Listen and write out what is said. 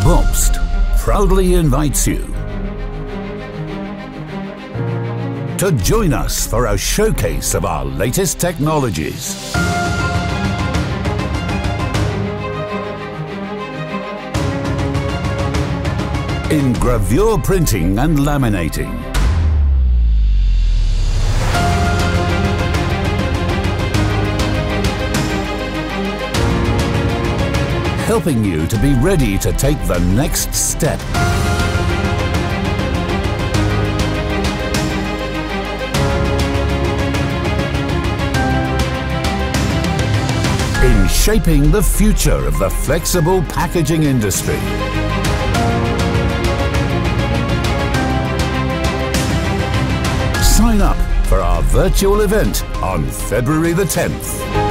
Bobst proudly invites you to join us for a showcase of our latest technologies. In gravure printing and laminating, helping you to be ready to take the next step. In shaping the future of the flexible packaging industry. Sign up for our virtual event on February the 10th.